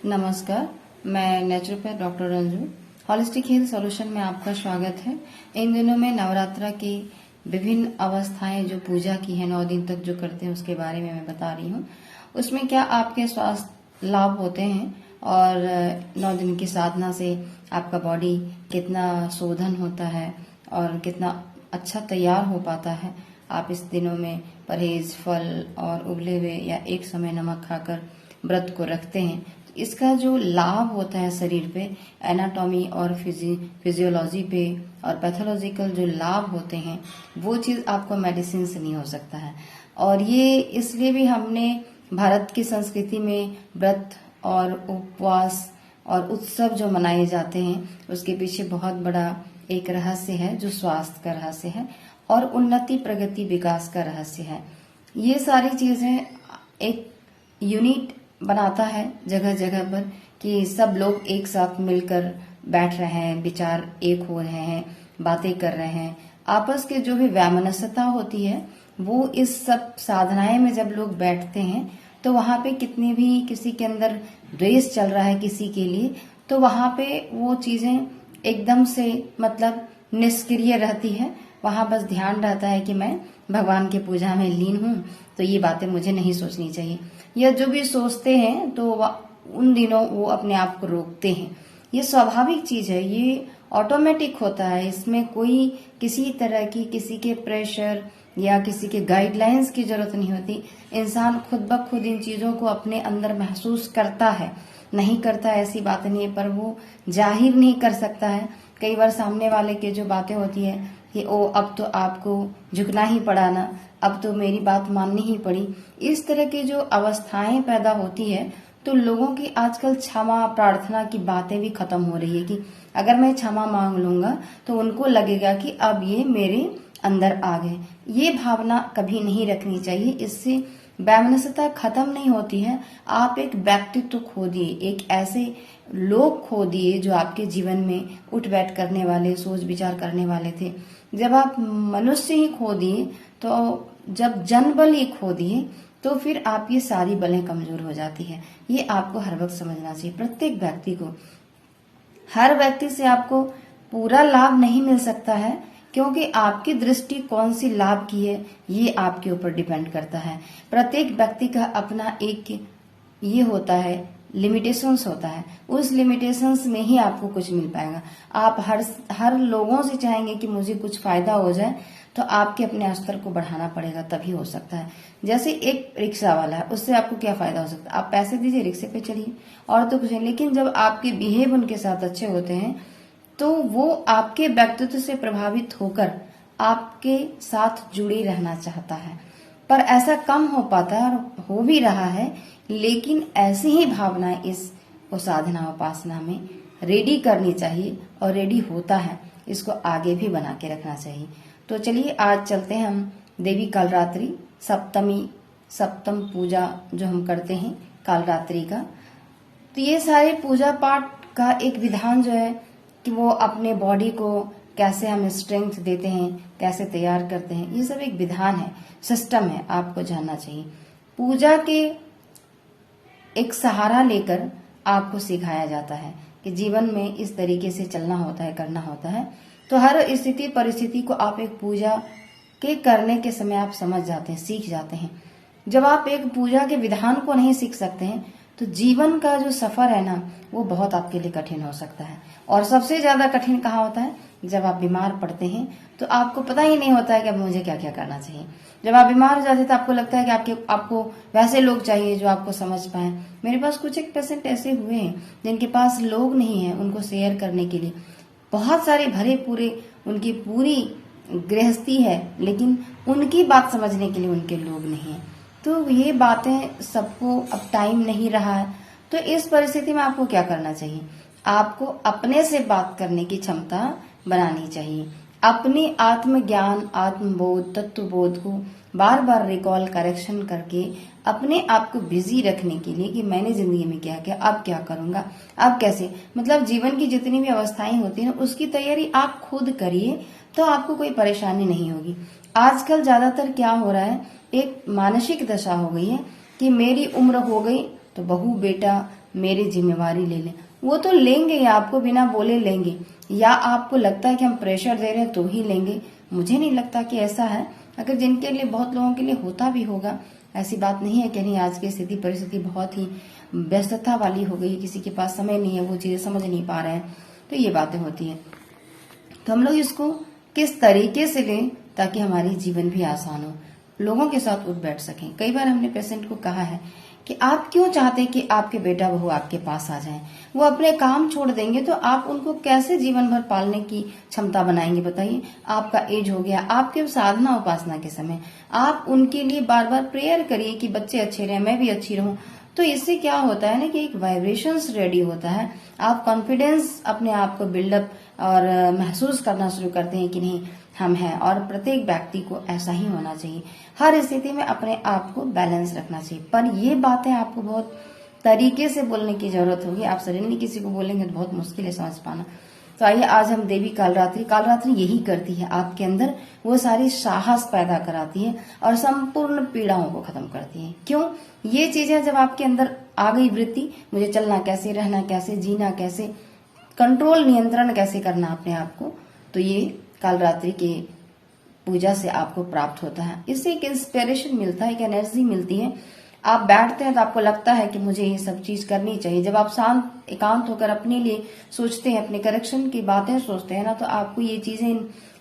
नमस्कार, मैं naturopath doctor Ranju. Holistic health solution में आपका स्वागत है। इन दिनों में नवरात्रा की विभिन्न अवस्थाएं जो पूजा की है 9 दिन तक जो करते हैं उसके बारे में मैं बता रही हूँ। उसमें क्या आपके स्वास्थ्य लाभ होते हैं और 9 दिन की साधना से आपका बॉडी कितना शोधन होता है और कितना अच्छा तैयार हो पाता है। आप इस दिनों में परहेज, फल और उबले हुए या एक समय नमक खाकर व्रत को रखते हैं, तो इसका जो लाभ होता है शरीर पे, एनाटॉमी और फिजियोलॉजी पे और पैथोलॉजिकल जो लाभ होते हैं, वो चीज आपको मेडिसिन से नहीं हो सकता है। और ये इसलिए भी हमने भारत की संस्कृति में व्रत और उपवास और उत्सव जो मनाए जाते हैं उसके पीछे बहुत बड़ा एक रहस्य है, जो स्वास्थ्य का रहस्य है और उन्नति, प्रगति, विकास का रहस्य है। ये सारी चीजें एक यूनिट बनाता है जगह जगह पर कि सब लोग एक साथ मिलकर बैठ रहे हैं, विचार एक हो रहे हैं, बातें कर रहे हैं। आपस के जो भी वैमनस्यता होती है वो इस सब साधनाएं में जब लोग बैठते हैं तो वहां पे कितनी भी किसी के अंदर द्वेष चल रहा है किसी के लिए, तो वहां पे वो चीजें एकदम से मतलब निष्क्रिय रहती है। वहां बस ध्यान रहता है कि मैं भगवान के पूजा में लीन हूं, तो ये बातें मुझे नहीं सोचनी चाहिए। या जो भी सोचते हैं तो उन दिनों वो अपने आप को रोकते हैं। ये स्वाभाविक चीज है, ये ऑटोमेटिक होता है। इसमें कोई किसी तरह की किसी के प्रेशर या किसी के गाइडलाइंस की जरूरत नहीं होती। इंसान खुद ब खुद इन चीजों को अपने अंदर महसूस करता है। नहीं करता ऐसी बात नहीं है, पर वो जाहिर नहीं कर सकता है। कई बार सामने वाले के जो बातें होती है कि ओ अब तो आपको झुकना ही पड़ा ना, अब तो मेरी बात माननी ही पड़ी, इस तरह की जो अवस्थाएं पैदा होती है तो लोगों की आजकल क्षमा प्रार्थना की बातें भी खत्म हो रही है कि अगर मैं क्षमा मांग लूंगा तो उनको लगेगा कि अब ये मेरे अंदर आ गए। ये भावना कभी नहीं रखनी चाहिए। इससे वैमनस्यता खत्म नहीं होती है। आप एक व्यक्तित्व खो दिए, एक ऐसे लोग खो दिए जो आपके जीवन में उठ बैठ करने वाले, सोच विचार करने वाले थे। जब आप मनुष्य ही खो दिए, तो जब जन बल ही खो दिए, तो फिर आप ये सारी बलें कमजोर हो जाती है। ये आपको हर वक्त समझना चाहिए। प्रत्येक व्यक्ति को, हर व्यक्ति से आपको पूरा लाभ नहीं मिल सकता है, क्योंकि आपकी दृष्टि कौन सी लाभ की है ये आपके ऊपर डिपेंड करता है। प्रत्येक व्यक्ति का अपना एक ये होता है, लिमिटेशंस होता है। उस लिमिटेशंस में ही आपको कुछ मिल पाएगा। आप हर लोगों से चाहेंगे कि मुझे कुछ फायदा हो जाए, तो आपके अपने स्तर को बढ़ाना पड़ेगा, तभी हो सकता है। जैसे एक रिक्शा वाला है, उससे आपको क्या फायदा हो सकता है? आप पैसे दीजिए, रिक्शे पे चलिए, और तो कुछ नहीं। लेकिन जब आपके बिहेव उनके साथ अच्छे होते हैं तो वो आपके व्यक्तित्व से प्रभावित होकर आपके साथ जुड़े रहना चाहता है। पर ऐसा कम हो पाता है और हो भी रहा है। लेकिन ऐसी ही भावना इस साधना उपासना में रेडी करनी चाहिए, और रेडी होता है, इसको आगे भी बना के रखना चाहिए। तो चलिए आज चलते हैं हम देवी कालरात्रि सप्तम पूजा जो हम करते हैं कालरात्रि का। तो ये सारे पूजा पाठ का एक विधान जो है कि वो अपने बॉडी को कैसे हम स्ट्रेंथ देते हैं, कैसे तैयार करते हैं, ये सब एक विधान है, सिस्टम है, आपको जानना चाहिए। पूजा के एक सहारा लेकर आपको सिखाया जाता है कि जीवन में इस तरीके से चलना होता है, करना होता है। तो हर स्थिति परिस्थिति को आप एक पूजा के करने के समय आप समझ जाते हैं, सीख जाते हैं। जब आप एक पूजा के विधान को नहीं सीख सकते हैं तो जीवन का जो सफर है ना, वो बहुत आपके लिए कठिन हो सकता है। और सबसे ज्यादा कठिन कहाँ होता है? जब आप बीमार पड़ते हैं तो आपको पता ही नहीं होता है कि अब मुझे क्या क्या करना चाहिए। जब आप बीमार हो जाते हैं तो आपको लगता है कि आपको वैसे लोग चाहिए जो आपको समझ पाए। मेरे पास कुछ एक पेशेंट ऐसे हुए हैं जिनके पास लोग नहीं है उनको शेयर करने के लिए। बहुत सारे भरे पूरे उनकी पूरी गृहस्थी है, लेकिन उनकी बात समझने के लिए उनके लोग नहीं है। तो ये बातें सबको अब टाइम नहीं रहा है। तो इस परिस्थिति में आपको क्या करना चाहिए? आपको अपने से बात करने की क्षमता बनानी चाहिए। अपने आत्मज्ञान, आत्मबोध, तत्वबोध को बार बार रिकॉल, करेक्शन करके अपने आप को बिजी रखने के लिए कि मैंने जिंदगी में क्या किया, अब क्या करूंगा, अब कैसे, मतलब जीवन की जितनी भी अवस्थाएं होती है उसकी तैयारी आप खुद करिए, तो आपको कोई परेशानी नहीं होगी। आजकल ज्यादातर क्या हो रहा है, एक मानसिक दशा हो गई है कि मेरी उम्र हो गई तो बहू बेटा मेरी जिम्मेवारी ले लें। वो तो लेंगे ही, आपको बिना बोले लेंगे, या आपको लगता है कि हम प्रेशर दे रहे हैं तो ही लेंगे। मुझे नहीं लगता कि ऐसा है। अगर जिनके लिए, बहुत लोगों के लिए होता भी होगा, ऐसी बात नहीं है कि नहीं। आज की स्थिति परिस्थिति बहुत ही व्यस्तता वाली हो गई, किसी के पास समय नहीं है, वो चीजें समझ नहीं पा रहे हैं, तो ये बातें होती हैं। तो हम लोग इसको किस तरीके से लें ताकि हमारी जीवन भी आसान हो, लोगों के साथ उठ बैठ सकें। कई बार हमने पेशेंट को कहा है कि आप क्यों चाहते हैं कि आपके बेटा बहू आपके पास आ जाएं? वो अपने काम छोड़ देंगे तो आप उनको कैसे जीवन भर पालने की क्षमता बनाएंगे? बताइए। आपका एज हो गया, आपके साधना उपासना के समय आप उनके लिए बार बार प्रेयर करिए कि बच्चे अच्छे रहे, मैं भी अच्छी रहूं। तो इससे क्या होता है ना कि एक वाइब्रेशंस रेडी होता है, आप कॉन्फिडेंस अपने आप को बिल्डअप और महसूस करना शुरू करते हैं कि नहीं हम हैं। और प्रत्येक व्यक्ति को ऐसा ही होना चाहिए, हर स्थिति में अपने आप को बैलेंस रखना चाहिए। पर ये बातें आपको बहुत तरीके से बोलने की जरूरत होगी। आप सडनली किसी को बोलेंगे तो बहुत मुश्किल है समझ पाना। तो आइए आज हम देवी कालरात्रि यही करती है, आपके अंदर वो सारी साहस पैदा कराती है और संपूर्ण पीड़ाओं को खत्म करती है। क्यों? ये चीजें जब आपके अंदर आ गई वृत्ति, मुझे चलना कैसे, रहना कैसे, जीना कैसे, कंट्रोल नियंत्रण कैसे करना अपने आप को, तो ये कालरात्रि के पूजा से आपको प्राप्त होता है। इससे एक इंस्पिरेशन मिलता है, एक एनर्जी मिलती है। आप बैठते हैं तो आपको लगता है कि मुझे ये सब चीज करनी चाहिए। जब आप शांत एकांत होकर अपने लिए सोचते हैं, अपने करेक्शन की बातें सोचते हैं ना, तो आपको ये चीजें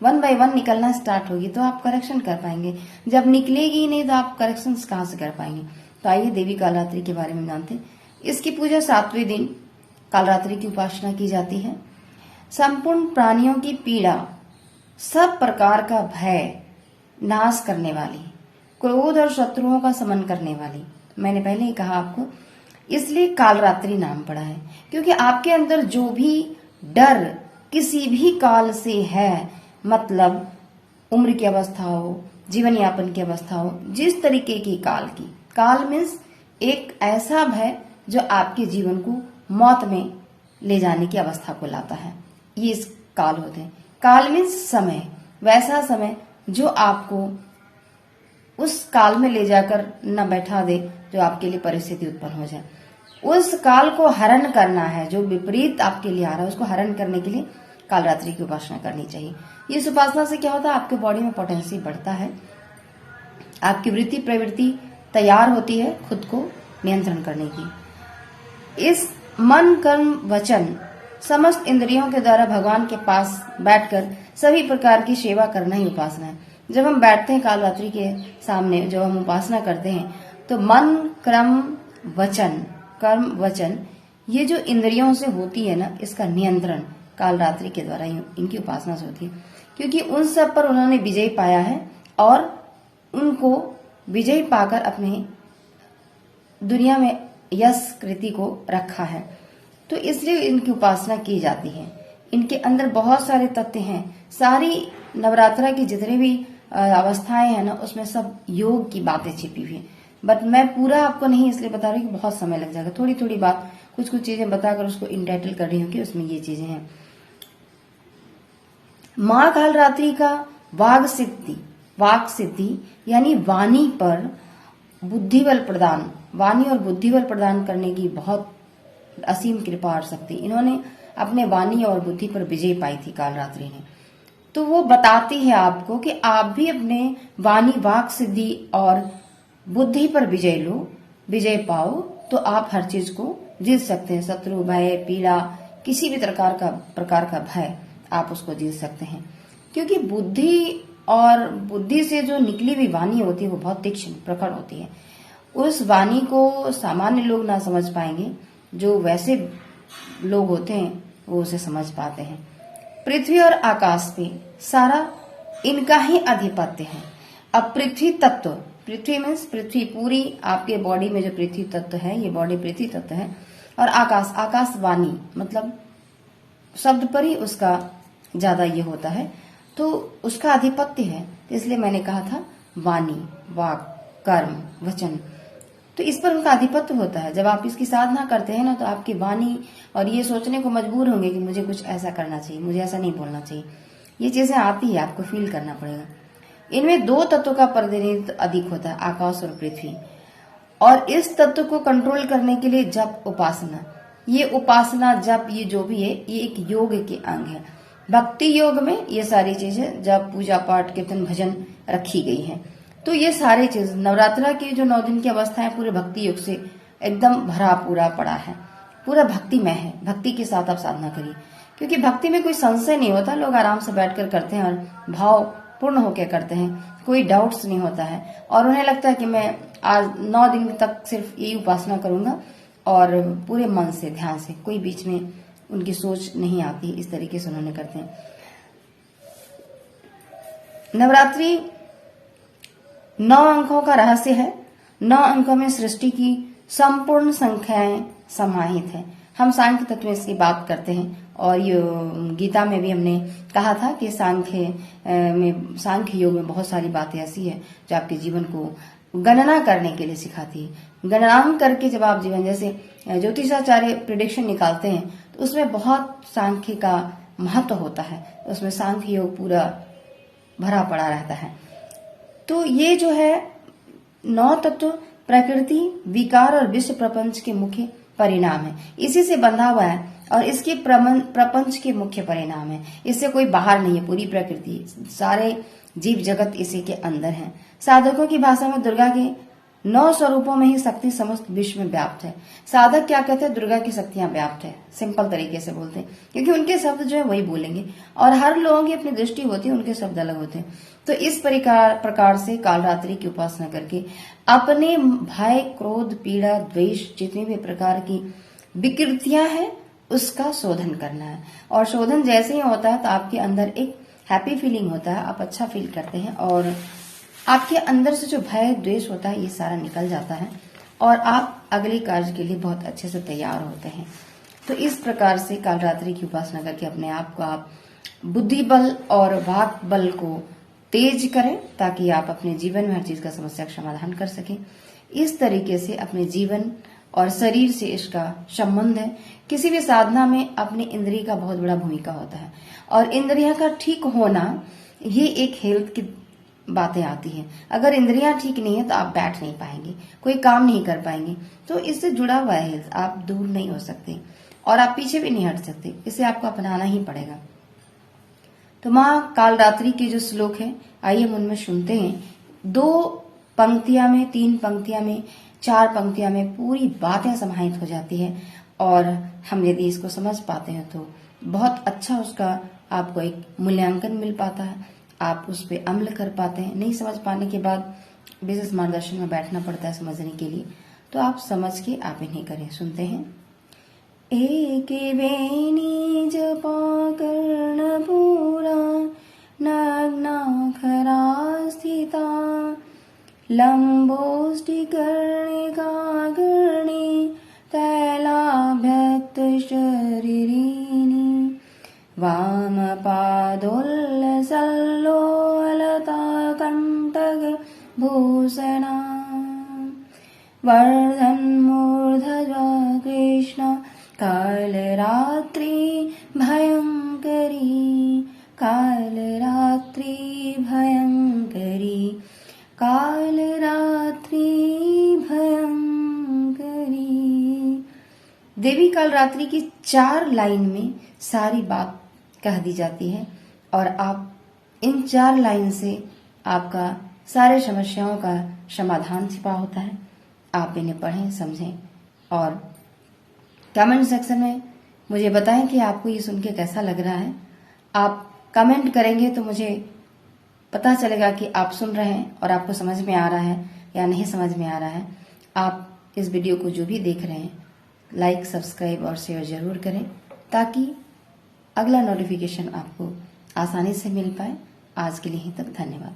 वन बाय वन निकलना स्टार्ट होगी, तो आप करेक्शन कर पाएंगे। जब निकलेगी ही नहीं तो आप करेक्शन कहाँ से कर पाएंगे? तो आइए देवी कालरात्रि के बारे में जानते हैं। इसकी पूजा 7वें दिन कालरात्रि की उपासना की जाती है। संपूर्ण प्राणियों की पीड़ा, सब प्रकार का भय नाश करने वाली, क्रोध और शत्रुओं का समन करने वाली। मैंने पहले ही कहा आपको, इसलिए कालरात्रि नाम पड़ा है, क्योंकि आपके अंदर जो भी डर किसी भी काल से है, मतलब उम्र की अवस्था हो, जीवन यापन की अवस्था हो, जिस तरीके की काल मीन्स एक ऐसा भय जो आपके जीवन को मौत में ले जाने की अवस्था को लाता है, ये इस काल होते हैं। काल मीन्स समय, वैसा समय जो आपको उस काल में ले जाकर न बैठा दे जो आपके लिए परिस्थिति उत्पन्न हो जाए। उस काल को हरण करना है, जो विपरीत आपके लिए आ रहा है उसको हरण करने के लिए कालरात्रि की उपासना करनी चाहिए। इस उपासना से क्या होता है? आपके बॉडी में पोटेंसी बढ़ता है, आपकी वृत्ति प्रवृत्ति तैयार होती है खुद को नियंत्रण करने की। इस मन कर्म वचन समस्त इंद्रियों के द्वारा भगवान के पास बैठकर सभी प्रकार की सेवा करना ही उपासना है। जब हम बैठते हैं कालरात्रि के सामने, जब हम उपासना करते हैं, तो मन कर्म वचन ये जो इंद्रियों से होती है ना, इसका नियंत्रण कालरात्रि के द्वारा इनकी उपासना से होती है, क्योंकि उन सब पर उन्होंने विजय पाया है और उनको विजय पाकर अपने दुनिया में यश कृति को रखा है। तो इसलिए इनकी उपासना की जाती है। इनके अंदर बहुत सारे तथ्य हैं। सारी नवरात्रा की जितने भी अवस्थाएं हैं ना, उसमें सब योग की बातें छिपी हुई हैं। बट मैं पूरा आपको नहीं इसलिए बता रही कि बहुत समय लग जाएगा। थोड़ी थोड़ी बात, कुछ कुछ चीजें बताकर उसको इंटाइटल कर रही हूँ कि उसमें ये चीजें हैं। माँ कालरात्रि का वाक सिद्धि यानी वाणी पर बुद्धिबल प्रदान, वाणी और बुद्धिबल प्रदान करने की बहुत असीम कृपा और शक्ति, इन्होंने अपने वाणी और बुद्धि पर विजय पाई थी कालरात्रि ने। तो वो बताती है आपको कि आप भी अपने वाणी वाक सिद्धि और बुद्धि पर विजय पाओ, तो आप हर चीज को जीत सकते हैं। शत्रु, भय, पीड़ा, किसी भी प्रकार का भय आप उसको जीत सकते हैं, क्योंकि बुद्धि से जो निकली हुई वाणी होती है वो बहुत तीक्ष्ण प्रखर होती है। उस वाणी को सामान्य लोग ना समझ पाएंगे, जो वैसे लोग होते हैं वो उसे समझ पाते हैं। पृथ्वी और आकाश पे सारा इनका ही आधिपत्य है। अब पृथ्वी तत्व, पृथ्वी मीन्स पृथ्वी पूरी आपके बॉडी में जो पृथ्वी तत्व है, ये बॉडी पृथ्वी तत्व है। और आकाश वाणी, मतलब शब्द पर ही उसका ज्यादा ये होता है, तो उसका आधिपत्य है। तो इसलिए मैंने कहा था वाणी, वाक, कर्म, वचन, तो इस पर उनका आधिपत्य होता है। जब आप इसकी साधना करते हैं ना, तो आपकी वाणी और ये सोचने को मजबूर होंगे कि मुझे कुछ ऐसा करना चाहिए, मुझे ऐसा नहीं बोलना चाहिए। ये चीजें आती है, आपको फील करना पड़ेगा। इनमें 2 तत्वों का प्रतिनिधित्व अधिक होता है, आकाश और पृथ्वी। और इस तत्व को कंट्रोल करने के लिए जप, उपासना, ये उपासना जप ये जो भी है ये एक योग के अंग है। भक्ति योग में ये सारी चीजें जप, पूजा पाठ, कीर्तन, भजन रखी गई है। तो ये सारी चीज नवरात्रा की जो 9 दिन की अवस्था है पूरे भक्ति योग से एकदम भरा पूरा पड़ा है, पूरा भक्तिमय है। भक्ति के साथ आप साधना करिए, क्योंकि भक्ति में कोई संशय नहीं होता, लोग आराम से बैठकर करते हैं और भाव पूर्ण होकर करते हैं, कोई डाउट्स नहीं होता है और उन्हें लगता है कि मैं आज 9 दिन तक सिर्फ यही उपासना करूंगा और पूरे मन से, ध्यान से, कोई बीच में उनकी सोच नहीं आती, इस तरीके से उन्होंने करते हैं। नवरात्रि 9 अंकों का रहस्य है। 9 अंकों में सृष्टि की संपूर्ण संख्याएं समाहित है। हम सांख्य तत्व में इसकी बात करते हैं और ये गीता में भी हमने कहा था कि सांख्य योग में बहुत सारी बातें ऐसी है जो आपके जीवन को गणना करने के लिए सिखाती है। गणना करके जब आप जीवन, जैसे ज्योतिषाचार्य प्रिडिक्शन निकालते हैं तो उसमें बहुत सांख्य का महत्व होता है, उसमें सांख्य योग पूरा भरा पड़ा रहता है। तो ये जो है 9 तत्व प्रकृति, विकार और विश्व प्रपंच के मुख्य परिणाम है, इसी से बंधा हुआ है और इसके प्रपंच के मुख्य परिणाम है। इससे कोई बाहर नहीं है, पूरी प्रकृति, सारे जीव जगत इसी के अंदर है। साधकों की भाषा में दुर्गा के 9 स्वरूपों में ही शक्ति समस्त विश्व में व्याप्त है। साधक क्या कहते हैं? दुर्गा की शक्तियां व्याप्त है, सिंपल तरीके से बोलते हैं, क्योंकि उनके शब्द जो है वही बोलेंगे और हर लोगों की अपनी दृष्टि होती है, उनके शब्द अलग होते हैं। तो इस प्रकार से कालरात्रि की उपासना करके अपने भय, क्रोध, पीड़ा, द्वेष, जितनी भी प्रकार की विकृतियां हैं उसका शोधन करना है। और शोधन जैसे ही होता है तो आपके अंदर एक हैप्पी फीलिंग होता है, आप अच्छा फील करते हैं और आपके अंदर से जो भय, द्वेष होता है ये सारा निकल जाता है और आप अगले कार्य के लिए बहुत अच्छे से तैयार होते हैं। तो इस प्रकार से कालरात्रि की उपासना करके अपने आप को आप बुद्धि बल और वाक बल को तेज करें ताकि आप अपने जीवन में हर चीज का समस्या का समाधान कर सकें। इस तरीके से अपने जीवन और शरीर से इसका संबंध है। किसी भी साधना में अपनी इंद्रिय का बहुत बड़ा भूमिका होता है और इंद्रियों का ठीक होना ये एक हेल्थ की बातें आती हैं। अगर इंद्रियां ठीक नहीं है तो आप बैठ नहीं पाएंगे, कोई काम नहीं कर पाएंगे। तो इससे जुड़ा हुआ है हेल्थ, आप दूर नहीं हो सकते और आप पीछे भी नहीं हट सकते, इसे आपको अपनाना ही पड़ेगा। तो माँ कालरात्रि के जो श्लोक है आइए हम उनमें सुनते हैं। 2 पंक्तियां में, 3 पंक्तियां में, 4 पंक्तियां में पूरी बातें समाहित हो जाती है और हम यदि इसको समझ पाते हैं तो बहुत अच्छा उसका आपको एक मूल्यांकन मिल पाता है, आप उस पर अमल कर पाते हैं। नहीं समझ पाने के बाद विशेष मार्गदर्शन में बैठना पड़ता है समझने के लिए, तो आप समझ के आप इन्हें करें। सुनते हैं। एक बेनी जपा कर्णपूरा नग्ना खरा स्थिता लंबोष्टि कर्णिका गर्णी तैलाभ्यक्त शरीरिणी वाम पादोल्लसल्लोलता कंटक भूषणा वर्धन्मूर्धजा कृष्ण कालरात्रि भयंकरी कालरात्रि भयंकरी कालरात्रि भयंकरी। देवी कालरात्रि की 4 लाइन में सारी बात कह दी जाती है और आप इन 4 लाइन से आपका सारे समस्याओं का समाधान छिपा होता है। आप इन्हें पढ़ें, समझें और कमेंट सेक्शन में मुझे बताएं कि आपको ये सुन के कैसा लग रहा है। आप कमेंट करेंगे तो मुझे पता चलेगा कि आप सुन रहे हैं और आपको समझ में आ रहा है या नहीं समझ में आ रहा है। आप इस वीडियो को जो भी देख रहे हैं लाइक, सब्सक्राइब और शेयर जरूर करें ताकि अगला नोटिफिकेशन आपको आसानी से मिल पाए। आज के लिए यहीं तक, धन्यवाद।